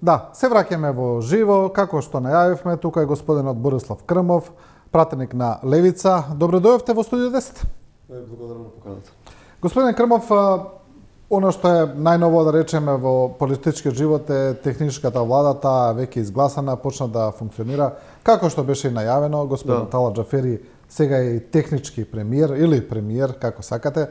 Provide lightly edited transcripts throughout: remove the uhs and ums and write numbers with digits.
Да, се враќаме во живо, како што најавивме, тука е господинот Борислав Крмов, пратеник на Левица. Добро дојдовте во студио 10. Благодарам на поканата. Господин Крмов, оно што е најново да речеме во политичкиот живот е техничката влада, таа веќе изгласана, почна да функционира. Како што беше и најавено, господин Тала Џафери сега е и технички премиер или премиер, како сакате.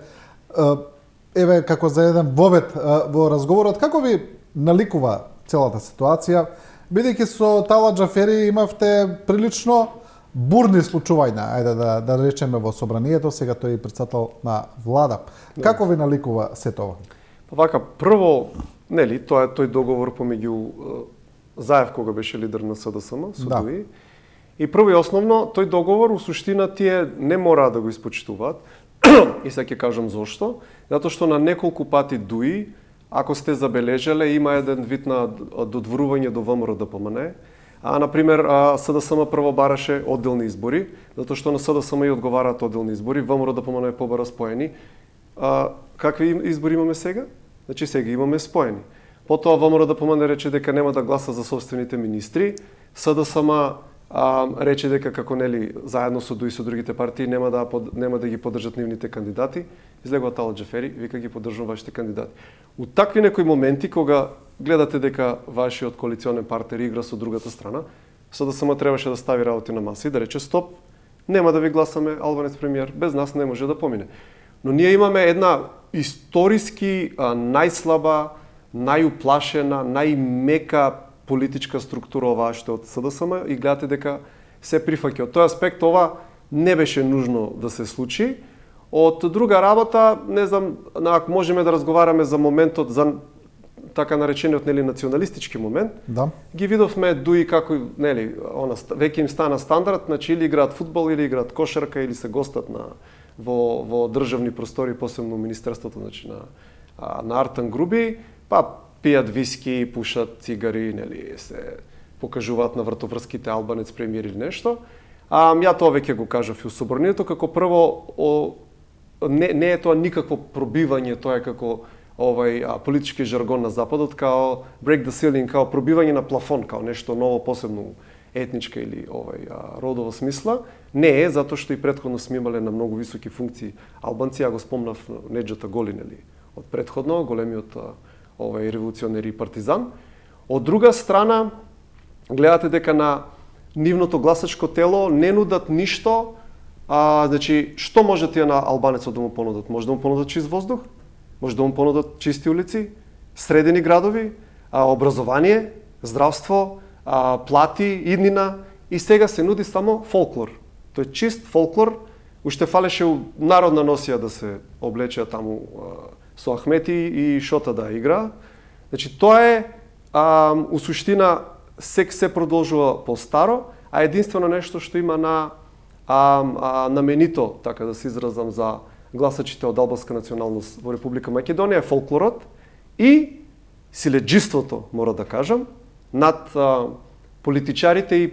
Еве како за еден вовед во разговорот, како ви наликува целата ситуација, бидејќи со Тала Џафери имавте прилично бурни случувања, ајде да речеме во собранието, сега тој е председател на влада. Како ви наликува се тоа? Па вака, прво, нели, тоа е тој договор помеѓу Заев кога беше лидер на СДСМ, со ДУИ. И прво и основно, тој договор, у суштина, тие не мора да го испочитуваат. И сега ќе кажам зошто. Затоа што на неколку пати ДУИ, ако сте забележале, има еден вид на додворување до ВМРО ДПМН. Например, СДСМ прво бараше одделни избори, затоа што на СДСМ и одговараат одделни избори, ВМРО ДПМН побара споени. Какви избори имаме сега? Значи сега имаме споени. Потоа ВМРО ДПМН рече дека нема да гласа за собствените министри, СДСМ рече дека како нели заедно со ДУИ со другите партии нема да ги поддржат нивните кандидати. Излегува Тала Џафери, вика ги поддржувам вашите кандидати. У такви некои моменти кога гледате дека вашиот коалиционен партнер игра со другата страна, СДСМ требаше да стави работи на маса и да рече стоп, нема да ви гласаме албанец премиер, без нас не може да помине. Но ние имаме една историски најслаба, најуплашена, најмека политичка структура оваа што од СДСМ и гледате дека се прифаќа. Од тој аспект ова не беше нужно да се случи. Од друга работа, не знам, ако можеме да разговараме за моментот, за така наречениот нели националистички момент, ги видовме ДУИ како нели веќе им стана стандард, значи или играат фудбал или играат кошарка или се гостат во државни простори, посебно министерството, значи на Артан Груби, па пијат виски, пушат цигари, нели се покажуваат на вратоврските албанец премиер или нешто. Ја тоа веќе го кажав и у собранието, како прво не е тоа никакво пробивање, тоа е како политички жаргон на Западот, као break the ceiling, као пробивање на плафон, као нешто ново, посебно етничка или родова смисла. Не е, затоа што и претходно сме имале на многу високи функции албанци, ја го спомнав Неџата Голи, нели, од претходно, големиот револуционер и партизан. Од друга страна, гледате дека на нивното гласачко тело не нудат ништо. Значи, што може тие на албанецот да му понудат? Може да му понудат чист воздух, може да му понудат чисти улици, средени градови, образование, здравство, плати, иднина, и сега се нуди само фолклор. Тој чист фолклор, уште фалеше народна носија да се облече таму со Ахмети и Шота да игра. Значи, тоа е, у суштина, се продолжува по-старо, а единствено нешто што има наменито, така да се изразам, за гласачите од албанска националност во Република Македонија е фолклорот и силеџиството, мора да кажам, над политичарите и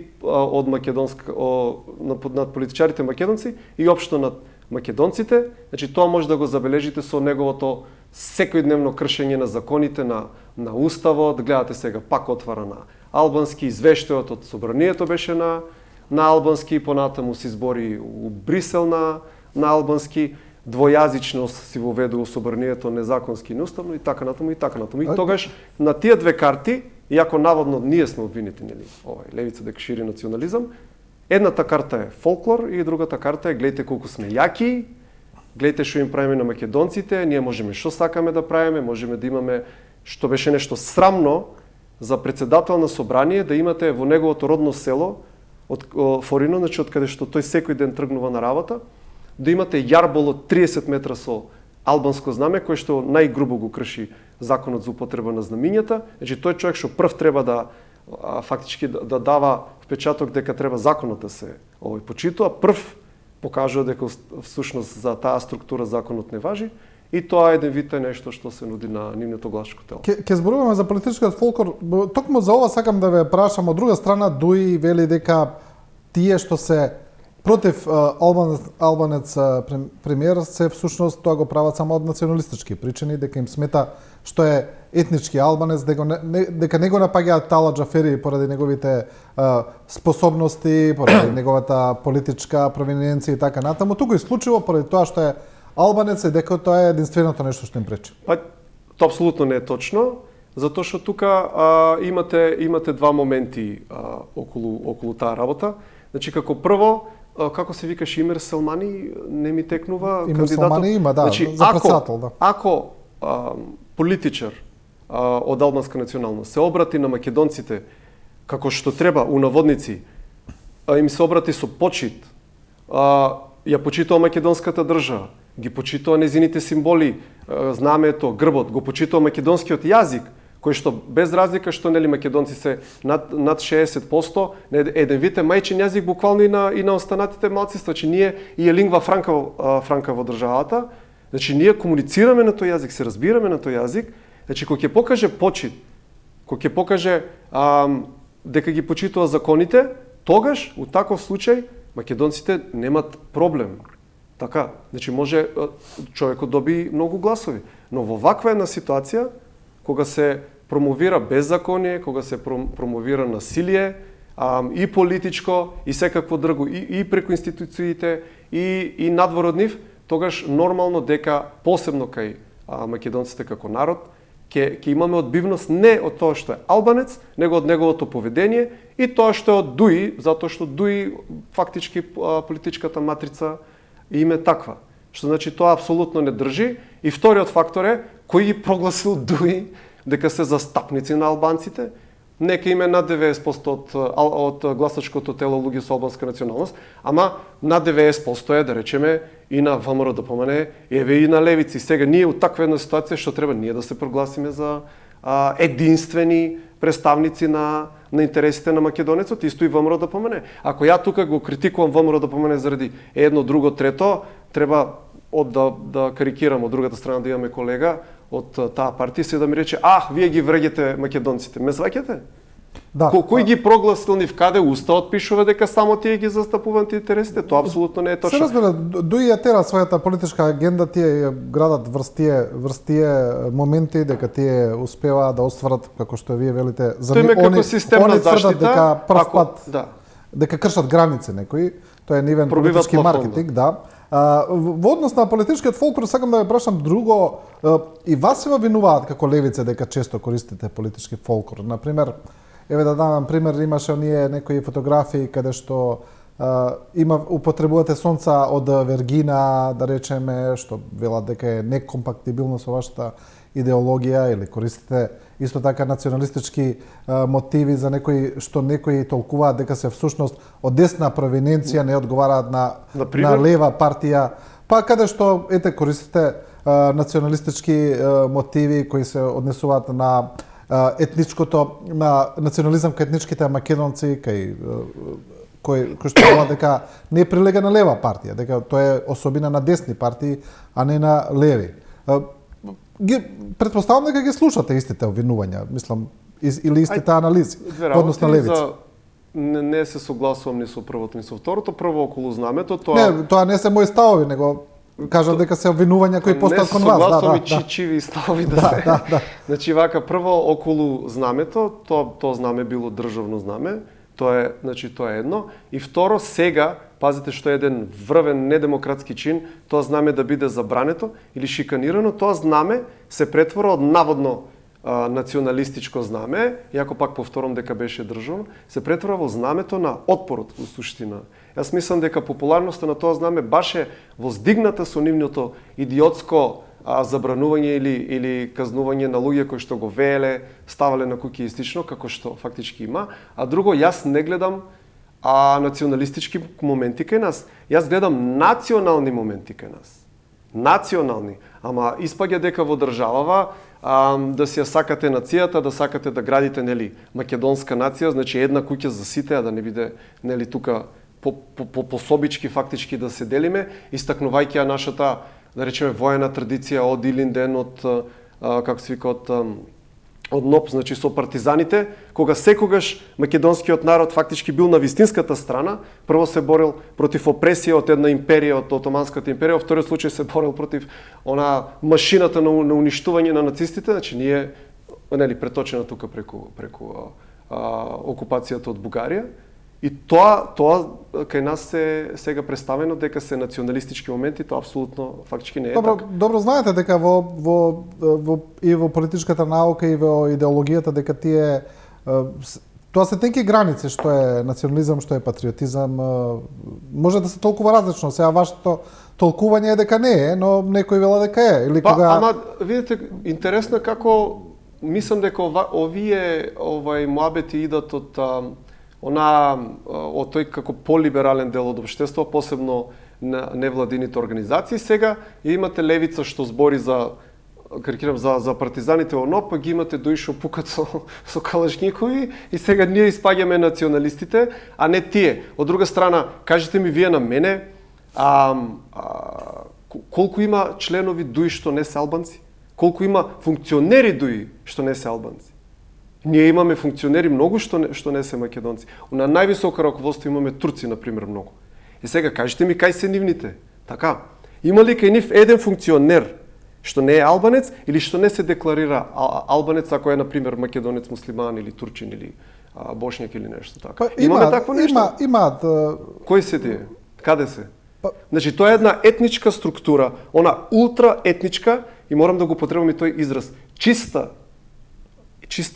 над политичарите македонци и општо над македонците. Значи, тоа може да го забележите со неговото секојдневно кршење на законите, на уставот. Гледате сега пак отвара на албански, извештајот од собранието беше на албански, понатаму се избори у Брисел на албански, двојазичност си воведу у собранието незаконски и неуставно и така натаму и така натаму. И тогаш на тие две карти, иако наводно ние сме обвинети, нели, Левица дека шири национализам, едната карта е фолклор и другата карта е гледате колку сме јаки, гледате што им правиме на македонците, ние можеме што сакаме да правиме, можеме да имаме, што беше нешто срамно за председател на собрание, да имате во неговото родно село, од Форино, значи од каде што тој секој ден тргнува на работа, да имате јарбол од 30 метра со албанско знаме, кој што најгрубо го крши законот за употреба на знамињата. Значи тој човек што прв треба да фактички да дава впечаток дека треба законот да се почитува, прв покажува дека всушност за таа структура законот не важи. И тоа еден вид е нешто што се нуди на нивното гласачко тело. Ке зборуваме за политичкиот фолклор. Токму за ова сакам да ве прашам. Од друга страна, ДУИ вели дека тие што се против албанец премиер се всушност тоа го прават само од националистички причини, дека им смета што е етнички албанец, дека не го напаѓаат Тала Џафери поради неговите способности, поради неговата политичка провиненција и така натаму, туку исклучиво поради тоа што е албанец и дека тоа е единственото нешто што им пречи. Па, тоа апсолутно не е точно, затоа што тука имате два моменти околу таа работа. Значи, како прво, како се викаш Имер Селмани, не ми текнува Имер Селмани има, да, значи, за председател, да. Ако политичар од албанска националност се обрати на македонците како што треба, у наводници, им се обрати со почит, ја почитува македонската држава, ги почитува незините символи, знамето, грбот, го почитува македонскиот јазик, кој што без разлика што нели македонци се над 60%, еден вид е мајчин јазик буквално и на останатите малцинства, че ние и е лингва франка во државата. Значи ние комуницираме на тој јазик, се разбираме на тој јазик. Значи кога ќе покаже почит, кога ќе покаже дека ги почитува законите, тогаш у таков случај македонците немат проблем. Така, значи може човекот доби многу гласови, но во ваква една ситуација кога се промовира беззаконие, кога се промовира насилие, и политичко, и секакво друго, и преку институциите, и надвор од нив, тогаш нормално дека, посебно кај македонците како народ, ќе имаме одбивност не од тоа што е албанец, него од неговото поведение и тоа што е од ДУИ, затоа што ДУИ фактички политичката матрица им е таква. Што значи тоа апсолутно не држи. И вториот фактор е кој ги прогласил ДУИ дека се застапници на албанците. Нека им е над 90% од гласачкото тело луѓе со албанска националност, ама над 90% е, да речеме, и на ВМРО ДПМН, еве и на левици. Сега ние у таква една ситуација што треба ние да се прогласиме за единствени представници на интересите на македонецот, исто и ВМРО ДПМН. Ако ја тука го критикувам ВМРО ДПМН заради едно, друго, трето, треба да карикирам од другата страна да имаме колега од таа партија се да ми рече, вие ги вреѓате македонците. Ме сваќате? Да. Кој ги прогласил нив каде уставот пишува дека само тие ги застапуваат интересите? Тоа апсолутно не е точно. Се разбира, ДУИ ја тера својата политичка агенда, тие ја градат врз тие моменти дека тие успеваат да остварат, како што вие велите, за они тврдат дека прв пат да. дека кршат граници некои. Тоа е нивен политички маркетинг, да. Во однос на политичкиот фолклор сакам да ве прашам друго, и вас се винуваат како левица дека често користите политички фолклор. Например, еве да дадам пример, имаше оние некои фотографии каде што употребувате сонца од Вергина, да речеме, што велат дека е некомпактибилно со вашата идеологија, или користите исто така националистички мотиви за некои толкуваат дека се всушност од десна провиненција, не одговараат на лева партија, па каде што користите националистички мотиви кои се однесуваат на на национализам кај етничките македонци, кој што велат дека не прилега на лева партија, дека тоа е особина на десни партии, а не на леви. Претпоставам дека ги слушате истите обвинувања, мислам, или истите анализи во однос на левица. Не се согласувам ни со првото, ни со второто. Прво околу знамето, тоа... Не, тоа не се мои ставови, него кажам дека се обвинувања кои постаат кон вас. Не се согласувам и чичиви ставови да се. Значи, вака, прво околу знамето, тоа знаме било државно знаме, тоа е едно. И второ, сега, пазите што е еден врвен недемократски чин, тоа знаме да биде забрането или шиканирано, тоа знаме се претвора од наводно националистичко знаме, иако пак повторам дека беше државно, се претвора во знамето на отпорот во суштина. Јас мислам дека популарноста на тоа знаме баш е воздигната со нивното идиотско забранување или казнување на луѓе кои што го вееле, ставале на куќи и слично, како што фактички има. А друго, јас не гледам националистички моменти кај нас. Јас гледам национални моменти кај нас. Национални. Ама испаѓа дека во државава да си ја сакате нацијата, да сакате да градите македонска нација, значи една куќа за сите, а да не биде тука пособички фактички да се делиме, истакнувајќи ја нашата, да речеме, воена традиција од Илинден, од како се вика, од од НОП, значи со партизаните, кога секогаш македонскиот народ фактички бил на вистинската страна, прво се борил против опресија од една империја, од Отоманската империја, во вториот случај се борил против она машината на уништување на нацистите, значи ние преточена тука преку окупацијата од Бугарија. И тоа кај нас се сега представено дека се националистички моменти, тоа апсолутно фактички не е така. Добро знаете дека и во политичката наука и во идеологијата дека тие тоа се тенки граници што е национализам, што е патриотизам, може да се толкува различно. Сега вашето толкување е дека не е, но некој вела дека е. Или ама видите, интересно како мислам дека овие муабети идат од тој како полиберален дел од општество, посебно на невладините организации. Сега имате левица што збори за партизаните во НОП, па ги имате дои што пукат со калашникови и сега ние испаѓаме националистите, а не тие. Од друга страна, кажете ми вие на мене, колку има членови дуи што не се албанци? Колку има функционери дуи што не се албанци? Ние имаме функционери многу што не се македонци. На највисоко раководство имаме турци, например, многу. И сега кажете ми кај се нивните? Така, има ли кај нив еден функционер што не е албанец или што не се декларира албанец ако е, например, македонец, муслиман или турчин или бошњак или нешто така? Имаме такво нешто? Имаат. Кои се тие? Каде се? Значи, тоа е една етничка структура, она ултраетничка, и морам да го потребам и тој израз, чиста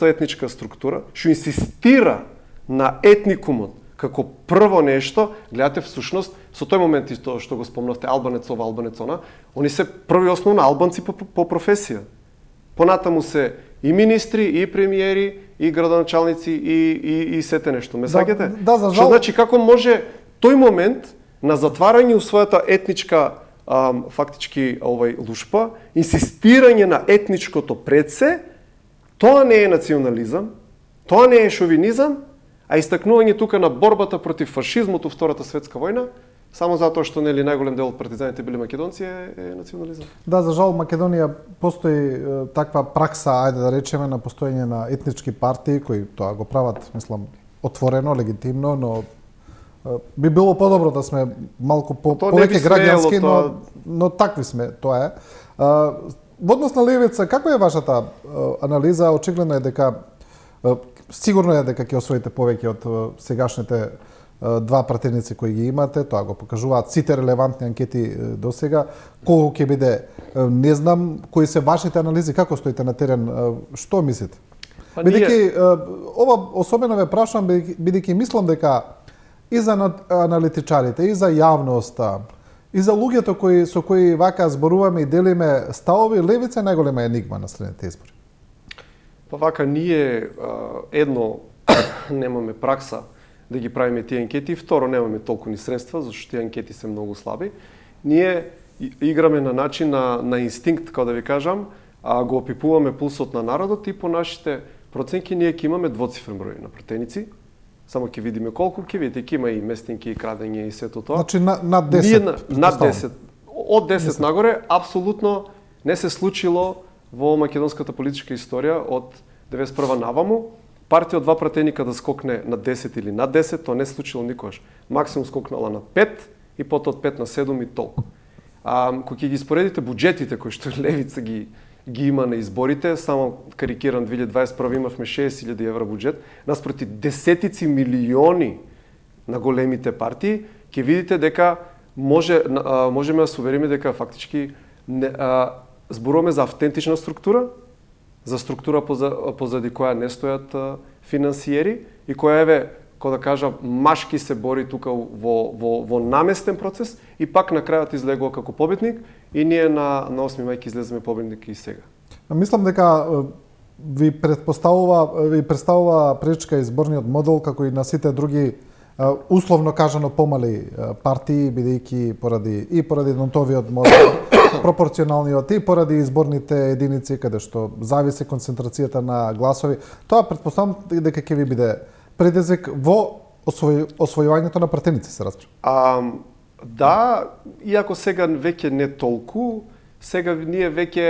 етничка структура, што инсистира на етникумот како прво нешто. Гледате, всушност, со тој момент и тоа што го спомнавте, албанец ова, албанец она, они се први основно албанци по професија. Понатаму се и министри, и премиери, и градоначалници, и сете нешто. Ме саѓате? Да, за жал. Што значи, како може тој момент на затварање у својата етничка фактички лушпа, инсистирање на етничкото пред се, тоа не е национализам, тоа не е шовинизам, а истакнување тука на борбата против фашизмот во Втората светска војна, само затоа што најголем дел од партизаните били македонци, е национализам. Да, за жал Македонија постои таква пракса, ајде да речеме, на постоење на етнички партии кои тоа го прават, мислам, отворено, легитимно, но би било подобро да сме малку повеќе граѓански, но такви сме, тоа е. Во однос на левица, каква е вашата анализа? Очигледно е дека сигурно е дека ќе освоите повеќе од сегашните два пратеници кои ги имате, тоа го покажуваат сите релевантни анкети до сега. Колку ќе биде, не знам, кои се вашите анализи, како стоите на терен, што мислите? Бидејќи ова особено ве прашувам бидејќи мислам дека и за аналитичарите, и за јавноста, и за луѓето со кои вака зборуваме и делиме ставови, левица е најголема енигма на следните избори. Па вака ние едно немаме пракса да ги правиме тие анкети, и второ немаме толку ни средства, зашто тие анкети се многу слаби. Ние играме на начин на инстинкт, како да ви кажам, го опипуваме пулсот на народот и по нашите проценки ние ќе имаме двоцифрен број на пратеници. Само ќе видиме колку, ќе видите, ќе има и местинки, и крадење, и сето тоа. Значи над 10. Над 10. Од 10 нагоре, апсолутно не се случило во македонската политичка историја од 91 наваму. Партија од два пратеника да скокне на 10 или над 10, тоа не се случило никогаш. Максимум скокнала на 5 и потоа од 5 на 7 и толку. Кога ќе ги споредите буџетите кои што левица ги има на изборите, само карикиран 2021 имавме 60.000 евра буџет, наспроти десетици милиони на големите партии, ќе видите дека можеме да се увериме дека фактички зборуваме за автентична структура, за структура позади која не стојат финансиери и која да кажа, машки се бори тука во наместен процес и пак на крајот излегува како победник и ние на 8 мај ќе излеземе победник и сега. Мислам дека ви представува пречка изборниот модел како и на сите други условно кажано помали партии, бидејќи поради нотовиот модел, пропорционалниот и поради изборните единици каде што зависи концентрацијата на гласови. Тоа претпоставам дека ќе ви биде предизвик во освојувањето на пратеници, се разбира. Да, иако сега веќе не толку, Сега ние веќе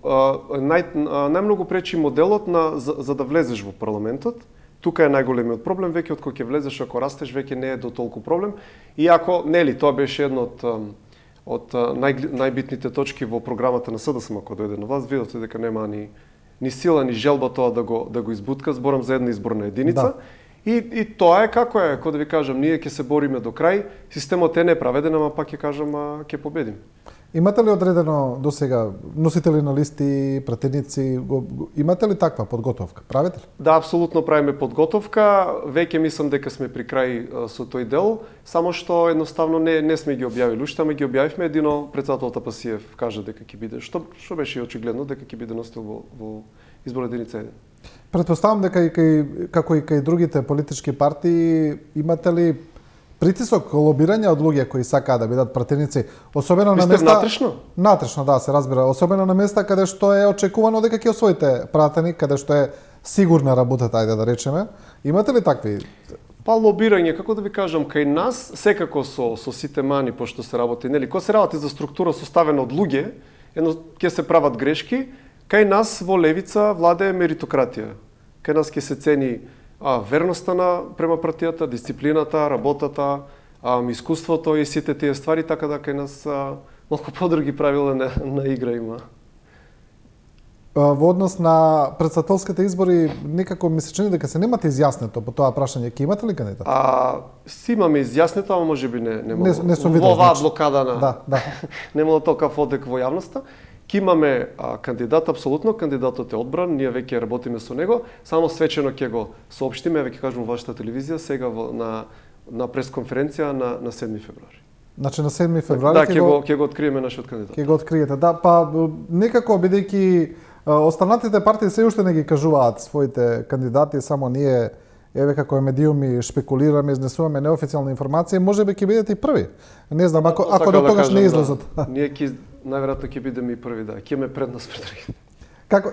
најмногу пречи моделот за да влезеш во парламентот. Тука е најголемиот проблем, веќе од кога ќе влезеш, ако растеш, веќе не е до толку проблем. Иако, нели, тоа беше едно од најбитните точки во програмата на СДСМ кога дојде на власт, видовте дека нема ни сила, ни желба тоа да го избутка, зборам за една изборна единица. Да. И тоа е како е, кога да ви кажам, ние ќе се бориме до крај, системот е неправеден, ама пак ќе кажам, ќе победим. Имате ли одредено до сега носители на листи, пратеници, имате ли таква подготовка? Правите ли? Да, апсолутно правиме подготовка. Веќе мислам дека сме при крај со тој дел, само што едноставно не сме ги објавили уште, ама ги објавивме. Едино председател Тапасиев кажа дека ќе биде, што беше очигледно дека ќе биде носител во избор единица 1. Претпоставам дека како и кај другите политички партии имате ли притисок, лобирање од луѓе кои сакаат да бидат пратеници, особено на места внатрешно? Натрешно, да, се разбира, особено на места каде што е очекувано дека ќе освоите пратеник, каде што е сигурна работата, ајде да речеме. Имате ли такви? Па лобирање, како да ви кажам, кај нас секако со сите мани пошто се работи, нели, кога се работи за структура составена од луѓе, едно ќе се прават грешки. Кај нас во левица владее меритократија. Кај нас ќе се цени верноста према партијата, дисциплината, работата, искуството и сите тие ствари, така да кај нас малку подруги правила на игра има. Во однос на председателските избори, некако ми се чини дека се немате изјаснето по тоа прашање. Ќе имате ли кандидат? Си имаме изјаснето, ама можеби не мога. Не сум видел. Во оваа блокада на... Да. Не мога толкав одек во јавноста. Ке имаме кандидат, апсолутно, кандидатот е одбран, ние веќе работиме со него, само свечено ќе го соопштиме, веќе кажам во вашата телевизија, сега на пресконференција на 7 февруари. Значи на 7 февруари ќе го откриеме нашиот кандидат. Ќе го откриете, да, па некако бидејќи останатите партии се уште не ги кажуваат своите кандидати, само ние еве како медиуми шпекулираме, изнесуваме неофицијални информации, можеби ќе бидете и први. Не знам, ако до тогаш не излезат. Ние најверојатно ќе бидеме и први, да. Ќе ме предност пред другите.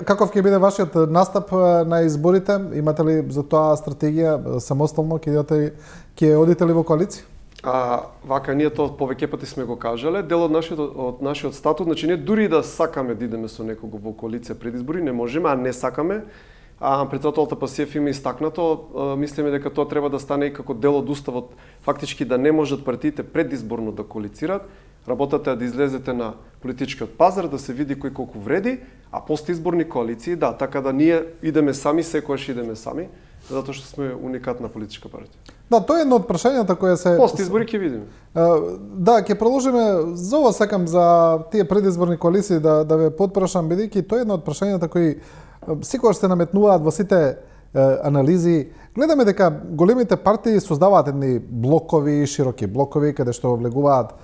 Каков ќе биде вашиот настап на изборите? Имате ли за тоа стратегија самостојно ќе одите ли во коалиција? Вака, ние тоа повеќе пати сме го кажале. Дел од нашиот статут, значи ние дури да сакаме да идеме со некого во коалиција пред избори, не можеме, а не сакаме. Председател Тапасиев има истакнато, мислиме дека тоа треба да стане и како дел од уставот, фактички да не можат партиите предизборно да коалицираат. Работата е да излезете на политичкиот пазар, да се види кој колку вреди, а постизборни коалиции, да, така да ние идеме сами, секогаш идеме сами, затоа што сме уникатна политичка партија. Да, тоа е едно од прашањата која се... Постизбори ќе видиме. Да, ќе продолжиме, за ова сакам за тие предизборни коалиции да ве потпрашам, бидејќи тоа е едно од прашањата кои секогаш се наметнуваат во сите анализи. Гледаме дека големите партии создаваат едни блокови, широки блокови, каде што влегуваат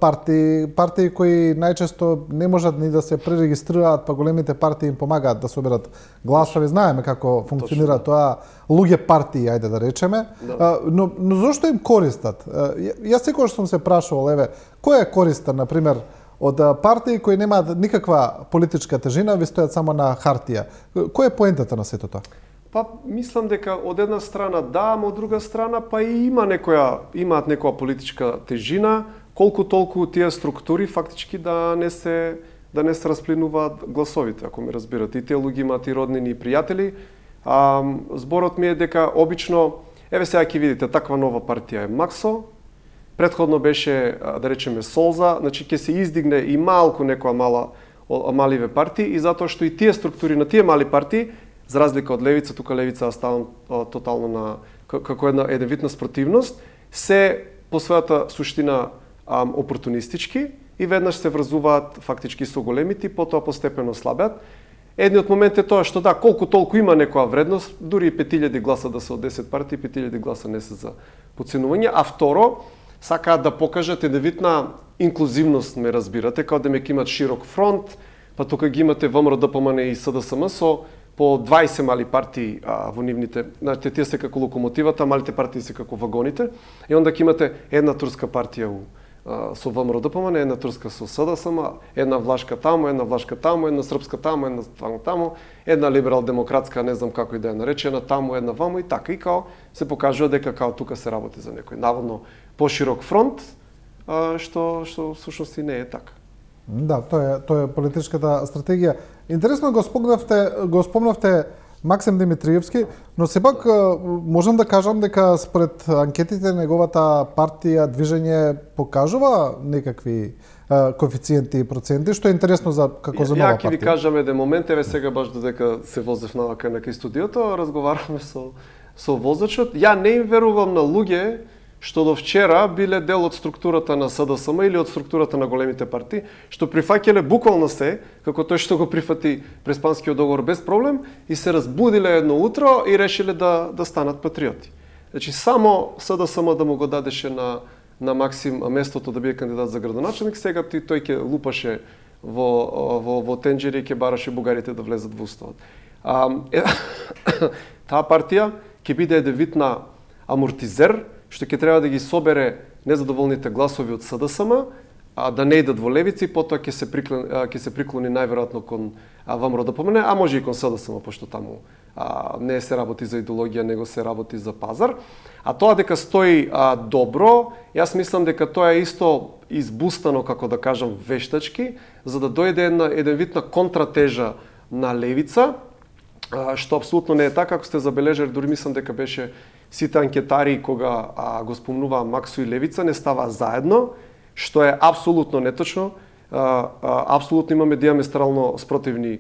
партии кои најчесто не можат ни да се пререгистрираат, па големите партии им помагаат да соберат гласови. Знаеме како функционира тоа, луѓе партии, ајде да речеме. Да. Но зошто им користат? Јас секогаш сум се прашувал, еве, кој е користен, на пример, од партии кои немаат никаква политичка тежина, ви стојат само на хартија. Кој е поентата на сето тоа? Па мислам дека од една страна да, а од друга страна па и имаат некоја политичка тежина, колку толку тие структури фактички да не се расплинуваат гласовите, ако ме разбирате. И тие луѓе имаат и роднини и пријатели. Зборот ми е дека обично, еве сега ќе видите, таква нова партија е Максо. Претходно беше, да речеме, Солза, значи ќе се издигне и малку некоја маливе партии, и затоа што и тие структури на тие мали партии, за разлика од левица, тука левица ставам тотално како еден вид на спротивност, се по својата суштина опортунистички и веднаш се врзуваат фактички со големите и потоа постепено слабеат. Едниот момент е тоа што да, колку толку има некоја вредност, дури и 5000 гласа да се од 10 партии, 5000 гласа не се за подценување, а второ, сакаат да покажат еден вид на инклузивност, ме разбирате, као да имат широк фронт, па тука ги имате ВМРО, ДПМН и СДСМ со по 20 мали партии во нивните, знаете, тие се како локомотивата, малите партии се како вагоните, и онда ќе имате една турска партија со ВМРО, ДПМН, една турска со СДСМ, една влашка таму, една влашка таму, една српска таму, една таму, една либерал-демократска, не знам како и да ја нарече, една таму, една ваму и така, и као се покажува дека као тука се работи за некој наводно поширок фронт, што всушност и не е така. Да, тоа е политичката стратегија. Интересно го спомнавте Максим Димитриевски, но сепак можам да кажам дека според анкетите неговата партија Движење покажува некакви коефициенти и проценти, што е интересно за како за нова партија. Ја ќе ви кажам еден момент, еве сега баш додека се возев навака на кај студиото, разговараме со возачот. Ја не им верувам на луѓе што до вчера биле дел од структурата на СДСМ или од структурата на големите партии, што прифаќале буквално се, како тој што го прифати Преспанскиот договор без проблем, и се разбудиле едно утро и решиле да станат патриоти. Значи, само СДСМ да му го дадеше на Максим местото да биде кандидат за градоначелник, сега тој ќе лупаше во тенџери и ќе бараше бугарите да влезат во уставот. Таа партија ќе биде еден вид на амортизер, што ќе треба да ги собере незадоволните гласови од СДСМ, да не идат во левица и потоа ќе се приклони најверојатно кон ВМРО-ДПМН, а може и кон СДСМ, пошто таму не се работи за идеологија, него се работи за пазар. А тоа дека стои добро, јас мислам дека тоа е исто избустано, како да кажам, вештачки, за да дојде еден вид на контратежа на левица, што апсолутно не е така. Ако сте забележали, дури мислам дека беше сите анкетари кога го спомнуваа Максу и левица не ставаа заедно, што е апсолутно неточно. Апсолутно имаме диаметрално спротивни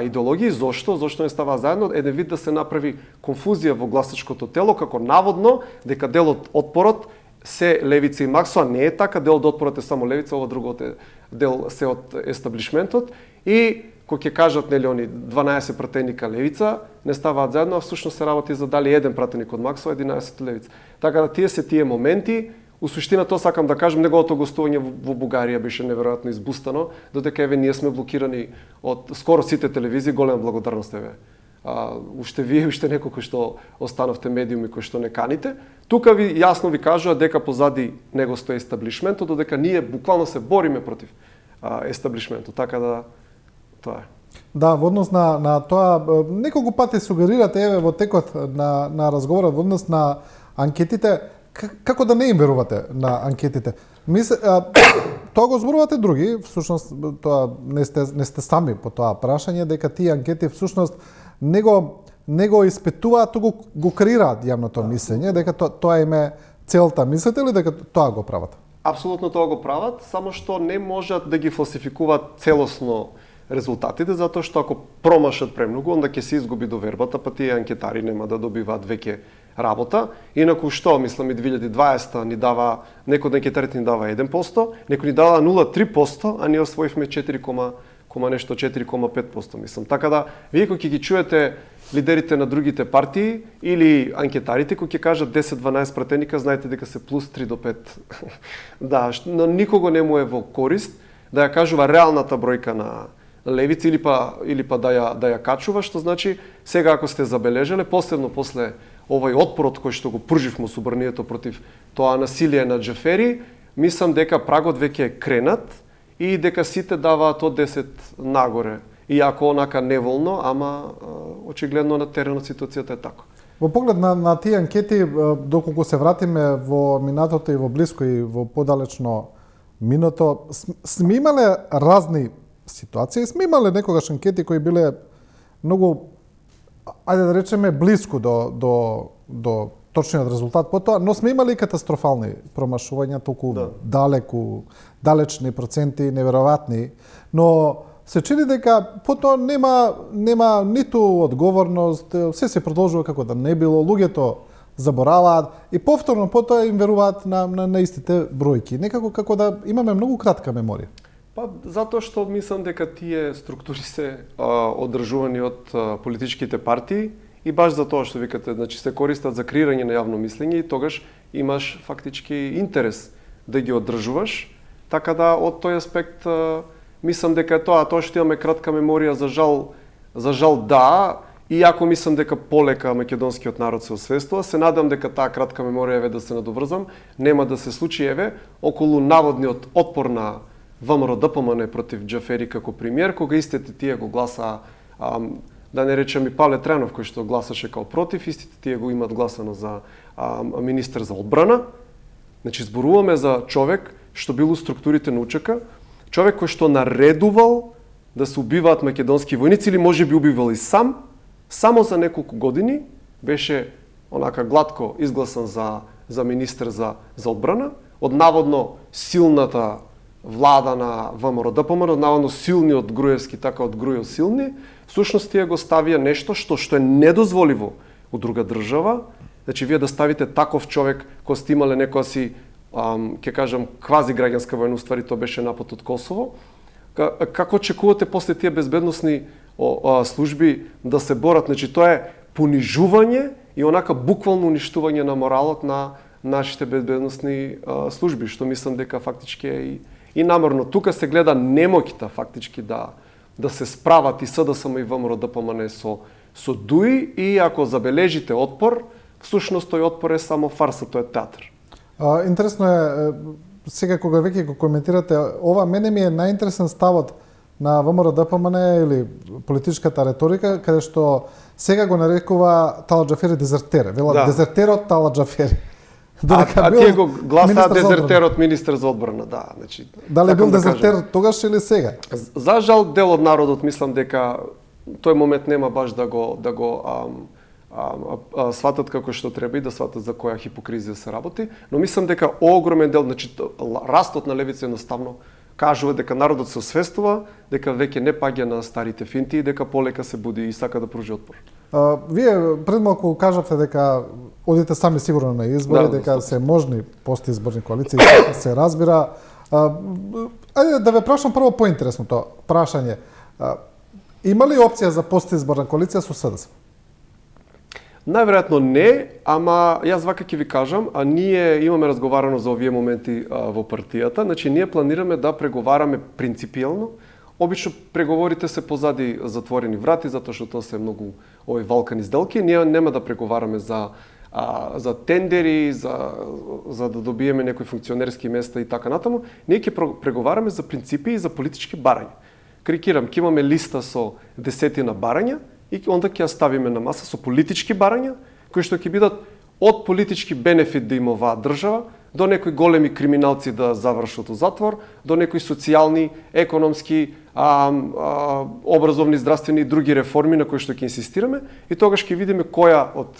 идеологии. Зошто? Зошто не ставаа заедно? Еден вид да се направи конфузија во гласачкото тело, како наводно дека дел од отпорот се левица и Максу, а не е така. Дел од отпорот е само левица, ова другото е дел се од естаблишментот. И кога ќе кажат, нели, они 12 пратеника левица, не ставаат заедно, а всушност се работи за дали еден пратеник од Максо, 11 левица. Така да тие моменти, у суштина тоа сакам да кажам, неговото гостување во Бугарија беше неверојатно избустано, додека еве ние сме блокирани од скоро сите телевизии, голема благодарност еве. Уште вие, уште некои кои што останавте медиуми кои што не каните. Тука ви јасно ви кажува дека позади него стои естаблишментот, додека ние буквално се бориме против естаблишментот. Така да тоа е. Да, во однос на тоа, неколку пати сугерирате еве во текот на разговорот во однос на анкетите, како да не им верувате на анкетите. Тоа го зборувате други, всушност тоа не сте сами по тоа прашање, дека тие анкети всушност не го испитуваат, туку го креираат јавното мислење, дека тоа им е целта. Мислите ли дека тоа го прават? Апсолутно тоа го прават, само што не можат да ги фалсификуваат целосно резултатите, затоа што ако промашат премногу, онда ќе се изгуби довербата, па тие анкетари нема да добиваат веќе работа. Инаку што, мислам и 2020 ни дава, некој од анкетарите ни дава 1%, некој ни дава 0,3%, а ние освоивме 4,5%, мислам. Така да, вие кои ќе ги чуете лидерите на другите партии или анкетарите кои ќе кажат 10-12 пратеника, знаете дека се плюс 3 до 5. Да, но никого не му е во корист да ја кажува реалната бројка на левица или па да ја качува, што значи сега ако сте забележале, последно после овој отпорот кој што го пруживме со собранието против тоа насилие на Џефери, мислам дека прагот веќе е кренат и дека сите даваат од 10 нагоре. Иако онака неволно, ама очигледно на теренот ситуацијата е така. Во поглед на тие анкети, доколку се вратиме во минатото и во блиско и во подалечно минато, сме имале разни ситуации, сме имале некогаш анкети кои биле многу, ајде да речеме, блиску до точниот резултат по тоа, но сме имали и катастрофални промашувања, толку далечни проценти, неверојатни, но се чини дека потоа нема ниту одговорност, се продолжува како да не било, луѓето забораваат и повторно потоа им веруваат на истите бројки. Некако како да имаме многу кратка меморија. Па затоа што мислам дека тие структури се одржувани од политичките партии и баш за тоа што викате, значи се користат за креирање на јавно мислење и тогаш имаш фактички интерес да ги одржуваш. Така да од тој аспект мислам дека е тоа што имаме кратка меморија, за жал да, иако мислам дека полека македонскиот народ се освестува, се надам дека таа кратка меморија еве да се надоврзам, нема да се случи еве околу наводниот отпор на ВМРО-ДПМН против Џефери како премиер, кога истите тие го гласа, да не речем и Павле Тренов кој што гласаше као против, истите тие го имаат гласано за министер за одбрана. Значи зборуваме за човек што бил у структурите на УЧК, човек кој што наредувал да се убиваат македонски војници или можеби убивал и сам, само за неколку години беше онака гладко изгласан за министер за одбрана, од наводно силната влада на ВМРО-ДПМН, од наводно силниот Груевски, така од Груев силни, всушност тие го ставија нешто што е недозволиво у друга држава. Значи вие да ставите таков човек кој сте имале некоја си, ќе кажам, квази граѓанска војна, уствари тоа беше напад од Косово. Како очекувате после тие безбедносни служби да се борат? Значи тоа е понижување и онака буквално уништување на моралот на нашите безбедносни служби, што мислам дека фактички е и намерно. Тука се гледа немоќта фактички да се справат и СДСМ и ВМРО-ДПМН со ДУИ, и ако забележите отпор, всушност тој отпор е само фарса, тој е театар. Интересно е, сега кога веќе го коментирате, ова мене ми е најинтересен ставот на ВМРО-ДПМН или политичката реторика, каде што сега го нарекува Талат Џафери дезертер. Вела дезертерот Талат Џафери. А тие го гласаат дезертерот министер за одбрана, да. Значи, дали бил дезертер тогаш или сега? За жал, дел од народот мислам дека тој момент нема баш да го сватат како што треба и да сватат за која хипокризија се работи, но мислам дека огромен дел, значи растот на левица едноставно кажува дека народот се освестува, дека веќе не паѓа на старите финти и дека полека се буди и сака да пружи отпор. Вие пред малку кажавте дека одите сами сигурно на избори, дека се можни постизборни коалиции, се разбира. Ајде да ве прашам прво поинтересното прашање. Има ли опција за постизборна коалиција со СДСМ? Најверојатно не, ама јас вака ќе ви кажам, а ние имаме разговарано за овие моменти во партијата, значи ние планираме да преговараме принципиелно. Обично преговорите се позади затворени врати, затоа што тоа се многу валкани сделки. Ние нема да преговараме за тендери, за да добиеме некои функционерски места и така натаму. Ние ќе преговараме за принципи и за политички барања. Карикирам, ќе имаме листа со десетина барања и онда ќе ја ставиме на маса со политички барања, кои што ќе бидат од политички бенефит да има оваа држава, до некои големи криминалци да завршат у затвор, до некои социјални, економски, образовни, здравствени и други реформи на кои што ќе инсистираме, и тогаш ќе видиме која од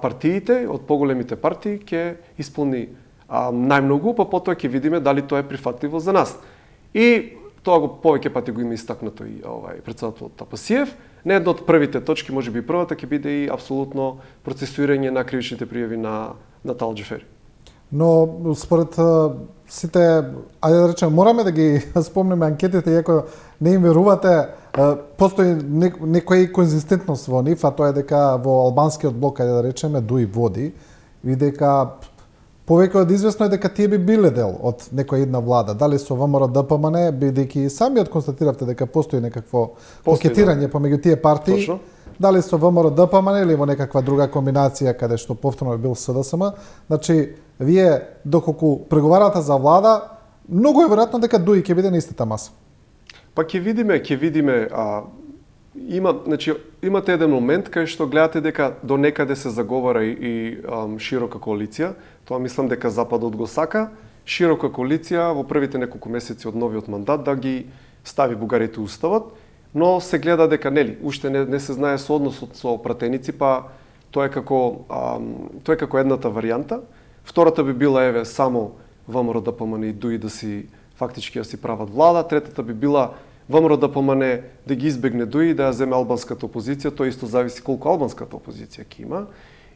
партиите, од поголемите партии ќе исполни најмногу, па потоа ќе видиме дали тоа е прифатливо за нас. И тоа го повеќе пати го има истакнато и претседателот Тапасиев. Не една од првите точки, можеби првата, ќе биде и апсолутно процесуирање на кривичните пријави на Талат Џафери. Но според сите, ајде да речеме, мораме да ги спомнеме анкетите, иако не им верувате, постои некоја конзистентност во нив, а тоа е дека во албанскиот блок, ајде да речеме, ДУИ води, и дека повеќе од известно е дека тие би биле дел од некоја една влада. Дали со ВМРО-ДПМН, бидејќи самиот констатиравте дека постои некакво кокетирање помеѓу тие партии. Точно. Дали со ВМРО-ДПМН или во некаква друга комбинација каде што повторно бил СДСМ. Значи, вие доколку преговарате за влада, многу е веројатно дека ДУИ ќе биде на истата маса. Па ќе видиме, значи, имате еден момент кај што гледате дека до некаде се заговара и широка коалиција. Тоа мислам дека Западот го сака. Широка коалиција во првите неколку месеци од новиот мандат да ги стави бугарите уставот, но се гледа дека уште не се знае со односот со пратеници, па тоа е како едната варијанта. Втората би била само ВМРО-ДПМН и ДУИ да си фактички да си прават влада. Третата би била ВМРО-ДПМН да ги избегне ДУИ, да ја земе албанската опозиција, тоа исто зависи колку албанската опозиција ќе има.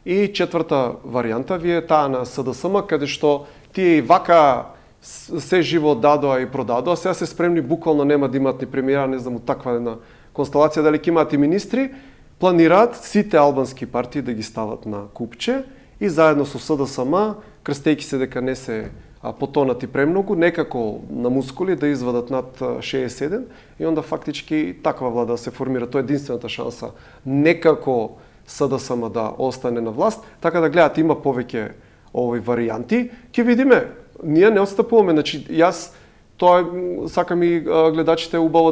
И четврта варијанта ви е таа на СДСМ, каде што тие и вака се живо дадоа и продадоа, сега се спремни, буквално нема да имаат ни премиера, не знам, таква една констелација, дали ќе имаат и министри, планираат сите албански партии да ги стават на купче и заедно со СДСМ, крстејќи се дека не се потонати премногу, некако на мускули да извадат над 61 и онда фактички таква влада се формира. Тоа е единствената шанса некако СДСМ да остане на власт, така да гледате има повеќе варијанти. Ќе видиме, ние не отстапуваме, значи јас тоа сакам и гледачите убаво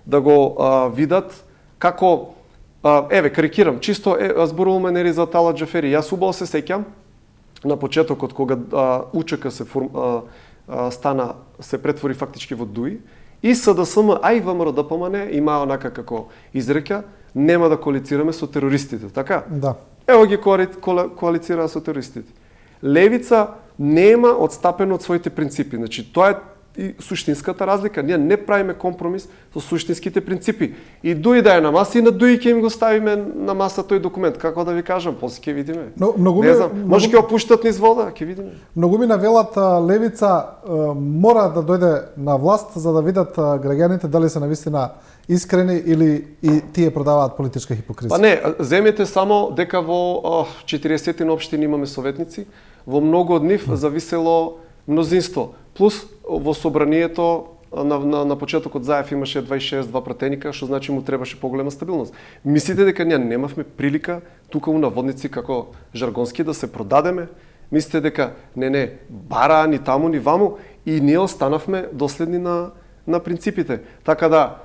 да го видат како карикирам, чисто зборуваме нели за Талат Џафери. Јас убаво се сеќам на почетокот кога УЧК се претвори фактички во ДУИ, и СДСМ, а и ВМРО ДПМН има онака како изрека, нема да коалицираме со терористите, така? Да. Ево ги коалицираа со терористите. Левица нема отстапено од своите принципи. Значи, тоа е и суштинската разлика. Ние не правиме компромис со суштинските принципи. И ДУИ да е на маса, и на ДУИ ќе им го ставиме на маса тој документ. Како да ви кажам, после ќе видиме. Не знам, може ќе опуштат низ вода, ќе видиме. Многу ми навелат левица мора да дојде на власт за да видат граѓаните дали се навистина искрени или и тие продаваат политичка хипокризија. Па не, земете само дека во 40 општини имаме советници, во многу од нив зависело мнозинство. Плюс во собранието на почетокот Заев имаше 26 пратеника, што значи му требаше поголема стабилност. Мислите дека ние немавме прилика тука у наводници како жаргонски да се продадеме? Мислите дека не бараа ни таму ни ваму и ние останавме доследни на принципите. Така да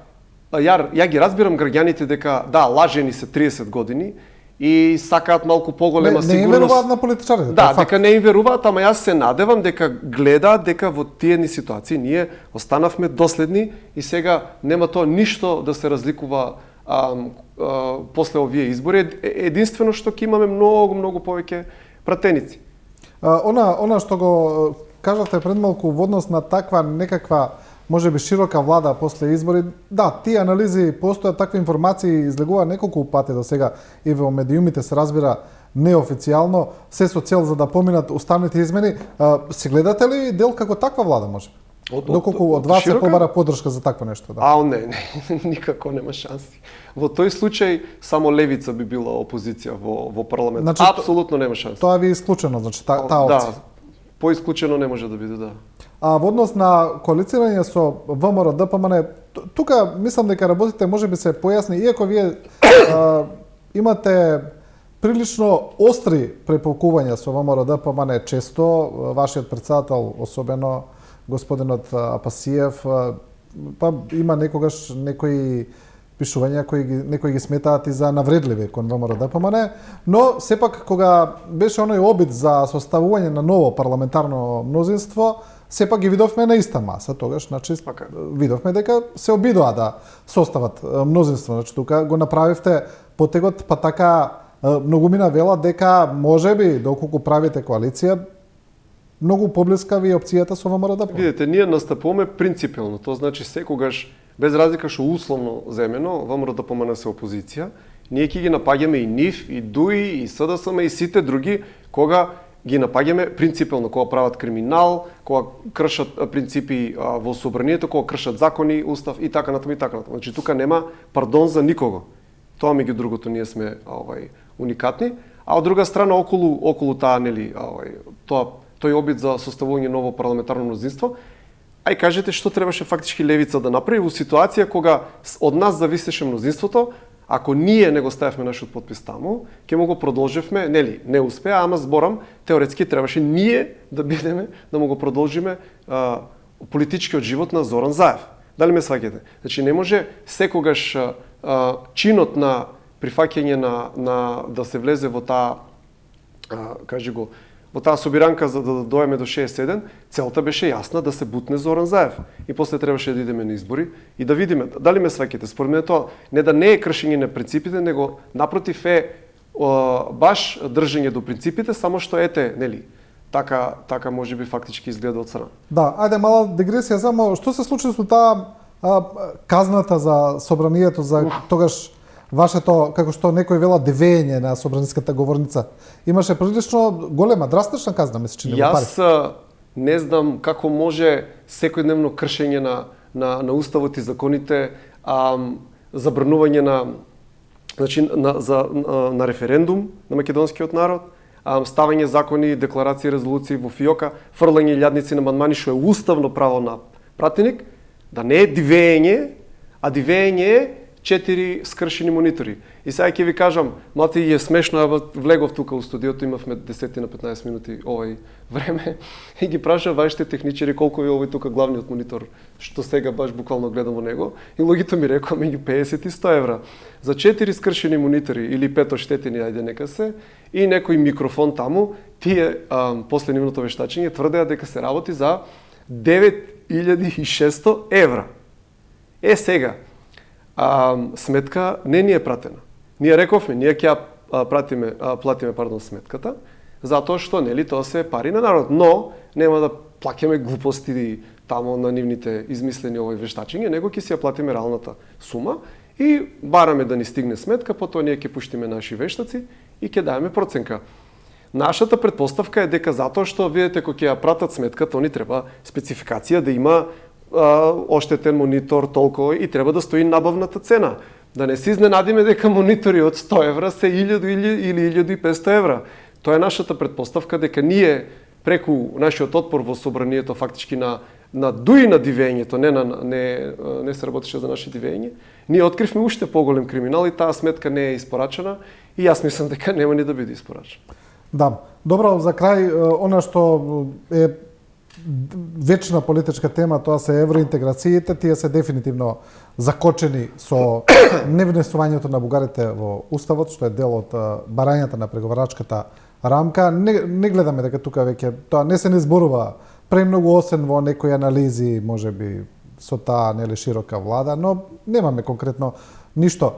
ја ги разбирам граѓаните дека да, лажени се 30 години и сакаат малку поголема сигурност. Не им веруваат на политичарите. Да, дека не им веруваат, ама јас се надевам дека гледаат дека во тие ни ситуации ние останавме доследни и сега нема тоа ништо да се разликува после овие избори. Единствено што ќе имаме многу повеќе пратеници. Она што го кажавте пред малку во однос на таква некаква може би широка влада после избори, да, тие анализи постојат, такви информации излегува неколку пати до сега и во медиумите се разбира неофицијално, се со цел за да поминат уставните измени. Се гледате ли дел како таква влада може? Доколку од вас се побара поддршка за такво нешто? Да. Не, никако нема шанси. Во тој случај само левица би била опозиција во парламент. Значи, апсолутно нема шанси. Тоа ви е исклучено, значи таа опција. Да, поисклучено не може да биде, да. А во однос на коалицирање со ВМРО ДПМН, тука мислам дека работите може би се појасни, иако вие имате прилично остри препокувања со ВМРО ДПМН често, вашиот председател особено, господинот Апасиев, па има некогаш некои пишувања некои ги сметаат и за навредливи кон ВМРО ДПМН, но сепак кога беше оној обид за составување на ново парламентарно мнозинство, сепак ги видовме на иста маса, тогаш, значи, видовме дека се обидоа да состават мнозинство, значи, тука го направивте потегот, па така многу ми навела дека можеби, доколку правите коалиција, многу поблиска ви опцијата со ВМРО ДПМН. Видите, ние настапуваме принципилно, тоа значи секогаш, без разлика што условно земено, ВМРО ДПМН се опозиција, ние ќе ги напаѓаме и нив, и ДУИ, и СДСМ, и сите други, кога ги напаѓаме принципилно, кога прават криминал, кога кршат принципи во собранието, кога кршат закони, устав и така натаму и така натаму. Значи тука нема пардон за никого. Тоа меѓу другото ние сме уникатни, а од друга страна околу таа тој обид за составување ново парламентарно мнозинство, ај кажете што требаше фактички левица да направи во ситуација кога од нас зависеше мнозинството. Ако ние не го ставевме нашиот подпис таму, ќе му го продолжевме, не успеа, ама зборам, теоретски требаше ние да бидеме, да му го продолжиме политичкиот живот на Зоран Заев. Дали ме сваќате? Значи не може секогаш чинот на прифаќање на да се влезе во таа во таа собиранка за да доеме до 61, целта беше јасна да се бутне Зоран Заев. И после требаше да идеме на избори и да видиме дали ме сваќате. Според мене тоа не е кршење на принципите, него напротив е баш држење до принципите, само што така можеби фактички изгледа од страна. Да, ајде мала дегресија само, што се случи со таа казната за собранието за тогаш вашето, како што некој вела, девење на собраниската говорница, имаше прилично голема, драстична казна, мислиш, че не го пари. Јас не знам како може секојдневно кршење на уставот и законите, забранување на референдум на македонскиот народ, ставање закони, декларации, резолуции во фиока, фрлање илјадници на мандмани, што е уставно право на пратеник, да не е дивење, а дивење е 4 скршени монитори. И сега ќе ви кажам, малце е смешно, ја влегов тука у студиото, имавме 10 на 15 минути овај време и ги прашав вашите техничари колку е овој тука главниот монитор, што сега баш буквално гледам во него, и логито ми рекоа меѓу 50 и 100 евра. За 4 скршени монитори или 5 оштетени, ајде нека се, и некој микрофон таму, тие после нивното вештачење тврдеа дека се работи за 9600 евра. Сега, сметка не ни е пратена. Ние рековме, ние ќе платиме сметката, затоа што нели тоа се пари на народ, но нема да плаќаме глупости тамо на нивните измислени овој вештачење, него ќе си ја платиме реалната сума и бараме да ни стигне сметка, потоа ние ќе пуштиме наши вештаци и ќе даваме проценка. Нашата претпоставка е дека затоа што видите кога ќе ја пратат сметката, они треба спецификација да има оштетен монитор толку и треба да стои набавната цена. Да не се изненадиме дека монитори од 100 евра се 1000 или 1500 евра. Тоа е нашата претпоставка дека ние преку нашиот отпор во собранието фактички на дуи на дивењето, не се работеше за наше дивење, ние откривме уште поголем криминал и таа сметка не е испорачена и јас мислам дека нема ни да биде испорачена. Да. Добро, за крај, она што е вечна политичка тема, тоа се евроинтеграциите, тие се дефинитивно закочени со невнесувањето на бугарите во Уставот, што е дел од барањата на преговарачката рамка. Не гледаме дека тука веќе тоа не се не зборува премногу, осен во некои анализи, можеби со таа нели широка влада, но немаме конкретно ништо.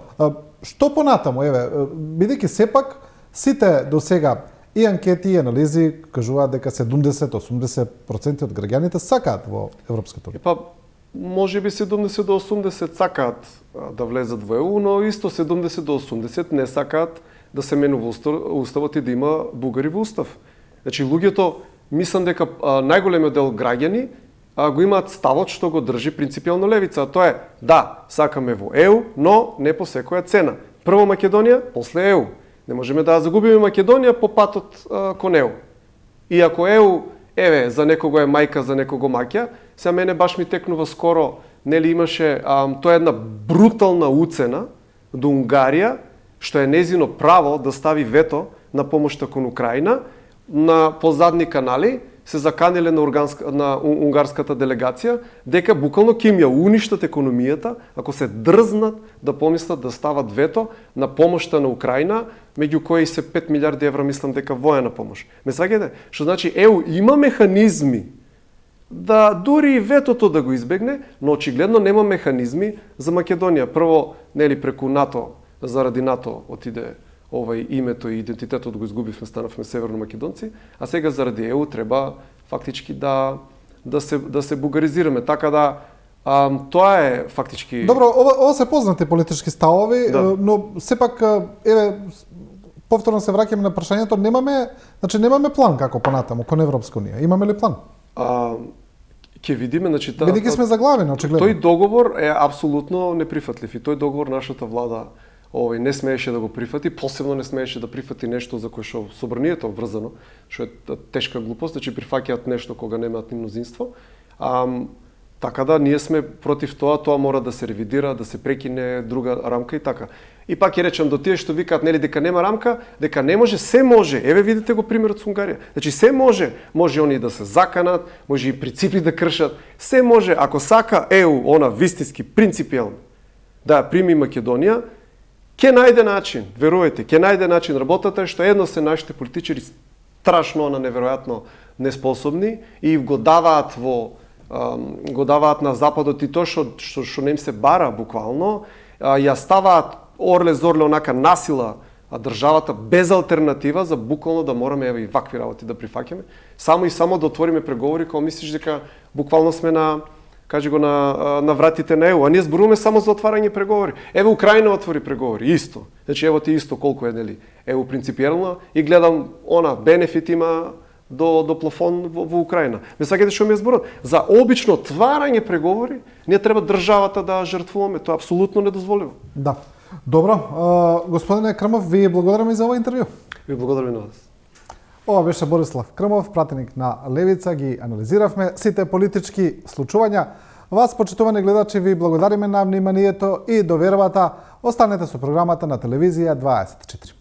Што понатаму, бидејќи сепак сите до сега и анкети и анализи кажуваат дека 70-80% од граѓаните сакаат во Европската унија. Може би 70 до 80 сакаат да влезат во ЕУ, но исто 70 до 80 не сакаат да се менува уставот и да има бугари во устав. Значи луѓето, мислам дека најголемиот дел граѓани го имаат ставот што го држи принципијално левица, а тоа е да, сакаме во ЕУ, но не по секоја цена. Прво Македонија, после ЕУ. Не можеме да загубиме Македонија по патот кон ЕУ. И ако ЕУ, за некого е мајка, за некого маќа, сега мене баш ми текнува скоро, нели имаше, тоа е една брутална уцена до Унгарија, што е незино право да стави вето на помошта кон Украина, на позадни канали се заканеле на унгарската делегација дека буквално ќе им ја уништат економијата ако се дрзнат да помислат да стават вето на помошта на Украина, меѓу кои се 5 милиарди евра, мислам дека воена помош. Ме сваќате? Што значи ЕУ има механизми да дури и ветото да го избегне, но очигледно нема механизми за Македонија. Прво, нели преку НАТО, заради НАТО отиде името и идентитетот го изгубивме, станавме северно македонци, а сега заради ЕУ треба фактички да се бугаризираме, така да тоа е фактички. Добро, ова се познати политички ставови, но сепак повторно се враќаме на прашањето, немаме план како понатаму кон Европска унија. Имаме ли план? Ќе видиме, значи бидејќи сме заглавени, очигледно. Тој договор е апсолутно неприфатлив и тој договор нашата влада не смееше да го прифати, посебно не смееше да прифати нешто за кое што собранието врзано, што е тешка глупост, значи прифаќаат нешто кога немаат ни мнозинство. Така да ние сме против тоа мора да се ревидира, да се прекине друга рамка и така. И пак ќе речам до тие што викаат нели дека нема рамка, дека не може, се може. Еве видите го примерот со Унгарија. Значи се може, може они да се заканат, може и принципи да кршат, се може ако сака ЕУ, она вистински принципијално да прими Македонија, ќе најде начин, верувајте, ќе најде начин. Работата е што едно се нашите политичари страшно неверојатно неспособни и го даваат на западот и тоа што не им се бара буквално, ја ставаат орле-зорле онака насила државата без алтернатива за буквално да мораме и вакви работи да прифаќаме. Само да отвориме преговори кога мислиш дека буквално сме на вратите на ЕУ, а ние зборуваме само за отварање преговори. Еве Украина отвори преговори, исто. Значи ево ти исто колку е нели ЕУ принципијално и гледам бенефит има до плафон во Украина. Ме сакате што ми е зборот? За обично отварање преговори ние треба државата да жртвуваме, тоа е апсолутно недозволиво. Да. Добро, господине Крмов, ви благодарам и за ова интервју. Ви благодарам и на вас. Ова беше Борислав Крмов, пратеник на Левица, ги анализиравме сите политички случувања. Вас, почитувани гледачи, ви благодариме на вниманието и до вербата. Останете со програмата на телевизија 24.